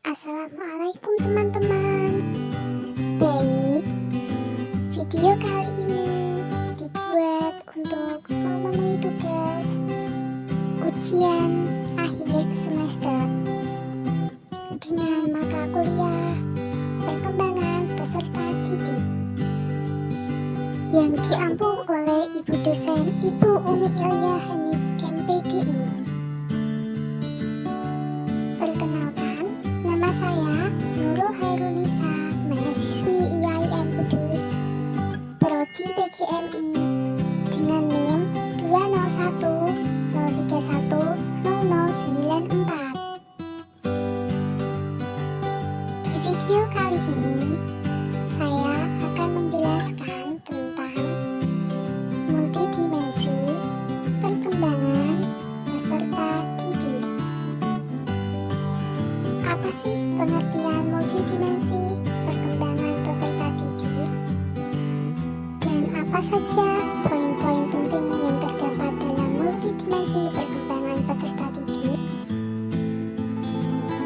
Assalamualaikum teman-teman. Baik, video kali ini dibuat untuk memenuhi tugas ujian akhir semester dengan mata kuliah perkembangan peserta didik yang diampu oleh Ibu dosen Ibu Umi Ilya Hanif MPDI. Perkenalkan, nama saya Nurul Hairunisa, mahasiswi IAIN Kudus, Prodi PGMI, dengan NIM 20103100094. Di video kali ini, saya akan menjelaskan tentang multidimensi perkembangan peserta didik. Apa sih pengertian multidimensi perkembangan peserta didik? Dan apa saja poin-poin penting yang terdapat dalam multidimensi perkembangan peserta didik?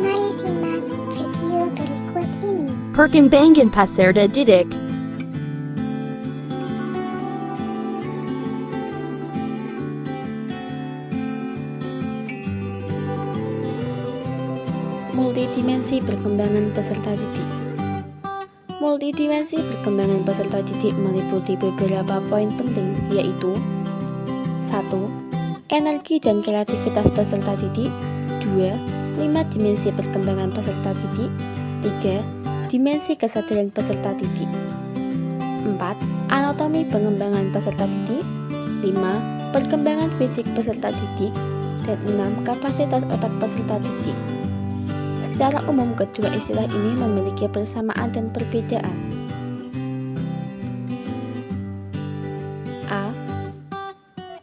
Mari simak video berikut ini. Perkembangan peserta didik. Multidimensi perkembangan peserta didik. Multidimensi perkembangan peserta didik meliputi beberapa poin penting, yaitu 1. Energi dan kreativitas peserta didik. 2. 5 dimensi perkembangan peserta didik. 3. Dimensi kesadaran peserta didik. 4. Anatomi pengembangan peserta didik. 5. Perkembangan fisik peserta didik. Dan 6. Kapasitas otak peserta didik. Secara umum, kedua istilah ini memiliki persamaan dan perbedaan. A.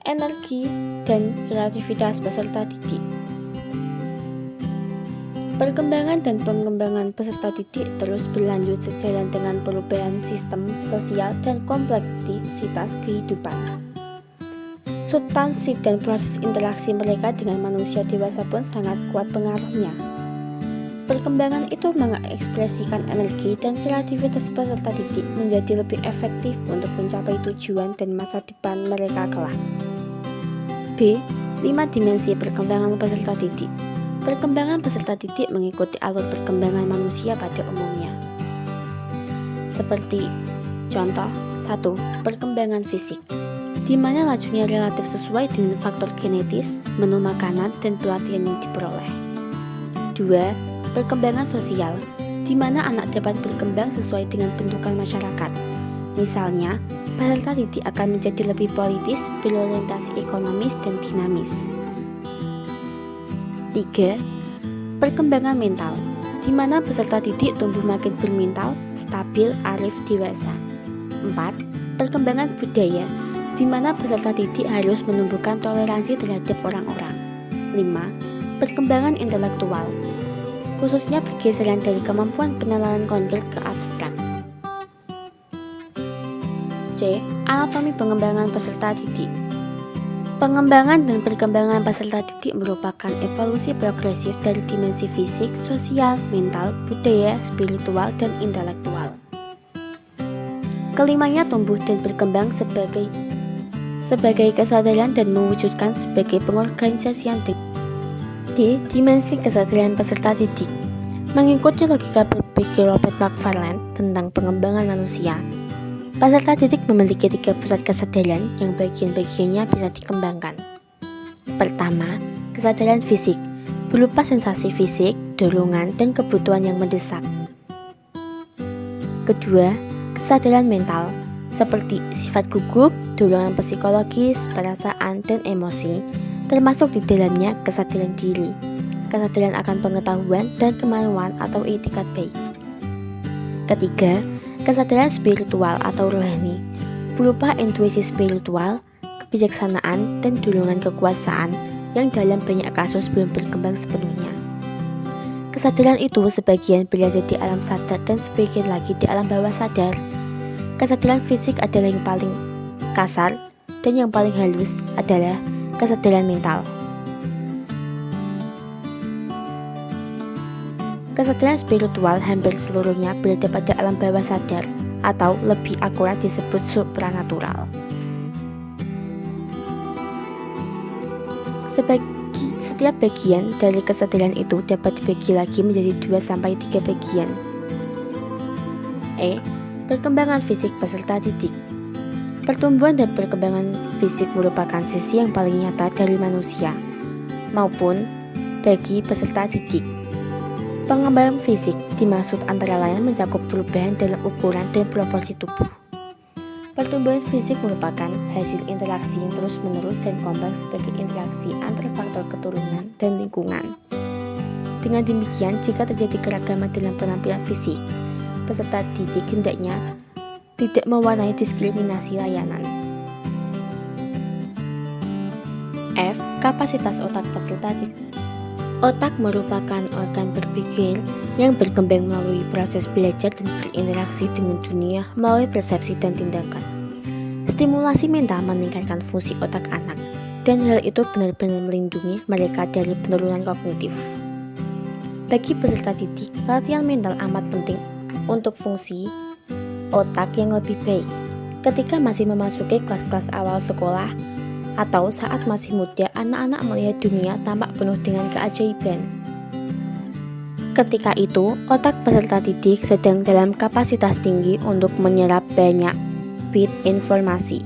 Energi dan kreativitas peserta didik. Perkembangan dan pengembangan peserta didik terus berlanjut sejalan dengan perubahan sistem sosial dan kompleksitas kehidupan. Substansi dan proses interaksi mereka dengan manusia dewasa pun sangat kuat pengaruhnya. Perkembangan itu mengekspresikan energi dan kreativitas peserta didik menjadi lebih efektif untuk mencapai tujuan dan masa depan mereka kelak. B. 5 dimensi perkembangan peserta didik. Perkembangan peserta didik mengikuti alur perkembangan manusia pada umumnya. Seperti contoh 1. Perkembangan fisik, di mana lajunya relatif sesuai dengan faktor genetis, menu makanan, dan pelatihan yang diperoleh. 2. Perkembangan sosial, di mana anak dapat berkembang sesuai dengan bentukan masyarakat. Misalnya, peserta didik akan menjadi lebih politis, berorientasi ekonomis, dan dinamis. 3. Perkembangan mental, di mana peserta didik tumbuh makin bermental, stabil, arif, dewasa. 4. Perkembangan budaya, di mana peserta didik harus menumbuhkan toleransi terhadap orang-orang. 5. Perkembangan intelektual, khususnya pergeseran dari kemampuan pengenalan konkret ke abstrak. C. Anatomi pengembangan peserta didik. Pengembangan dan perkembangan peserta didik merupakan evolusi progresif dari dimensi fisik, sosial, mental, budaya, spiritual, dan intelektual. Kelimanya tumbuh dan berkembang sebagai kesadaran dan mewujudkan sebagai pengorganisasian D. Dimensi kesadaran peserta didik. Mengikuti logika berpikir Robert McFarlane tentang pengembangan manusia, peserta didik memiliki 3 pusat kesadaran yang bagian-bagiannya bisa dikembangkan. Pertama, kesadaran fisik, berupa sensasi fisik, dorongan, dan kebutuhan yang mendesak. Kedua, kesadaran mental, seperti sifat gugup, dorongan psikologis, perasaan, dan emosi, termasuk di dalamnya kesadaran diri, kesadaran akan pengetahuan dan kemauan atau itikat baik. Ketiga, kesadaran spiritual atau rohani, berupa intuisi spiritual, kebijaksanaan, dan dorongan kekuasaan yang dalam banyak kasus belum berkembang sepenuhnya. Kesadaran itu sebagian berada di alam sadar dan sebagian lagi di alam bawah sadar. Kesadaran fisik adalah yang paling kasar dan yang paling halus adalah kesadaran mental. Kesadaran spiritual hampir seluruhnya berada pada alam bawah sadar, atau lebih akurat disebut supranatural. Setiap bagian dari kesadaran itu dapat dibagi lagi menjadi 2-3 bagian. Perkembangan fisik peserta didik. Pertumbuhan dan perkembangan fisik merupakan sisi yang paling nyata dari manusia, maupun bagi peserta didik. Pengembangan fisik dimaksud antara lain mencakup perubahan dalam ukuran dan proporsi tubuh. Pertumbuhan fisik merupakan hasil interaksi yang terus-menerus dan kompleks sebagai interaksi antar faktor keturunan dan lingkungan. Dengan demikian, jika terjadi keragaman dalam penampilan fisik, peserta didik hendaknya tidak mewarnai diskriminasi layanan. F. Kapasitas otak peserta didik. Otak merupakan organ berpikir yang berkembang melalui proses belajar dan berinteraksi dengan dunia melalui persepsi dan tindakan. Stimulasi mental meningkatkan fungsi otak anak, dan hal itu benar-benar melindungi mereka dari penurunan kognitif. Bagi peserta didik, latihan mental amat penting untuk fungsi otak yang lebih baik. Ketika masih memasuki kelas-kelas awal sekolah, atau saat masih muda, anak-anak melihat dunia tampak penuh dengan keajaiban. Ketika itu, otak peserta didik sedang dalam kapasitas tinggi untuk menyerap banyak bit informasi.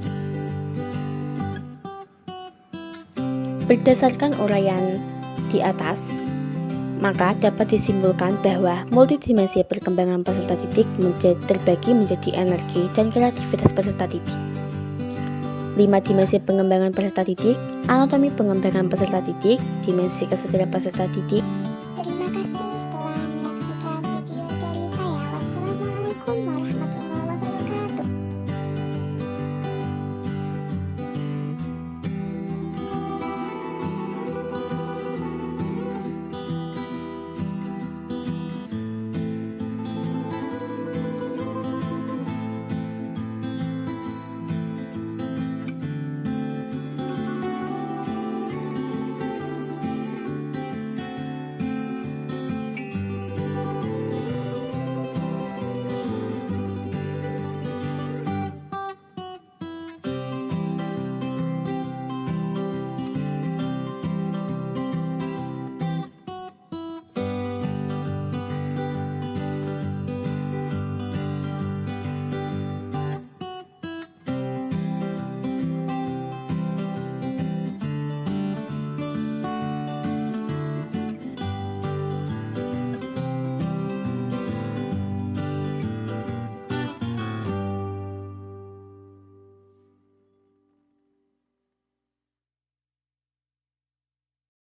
Berdasarkan uraian di atas, maka dapat disimpulkan bahwa multidimensi perkembangan peserta didik terbagi menjadi energi dan kreativitas peserta didik. 5 dimensi pengembangan peserta didik: anatomi pengembangan peserta didik, dimensi kesadaran peserta didik,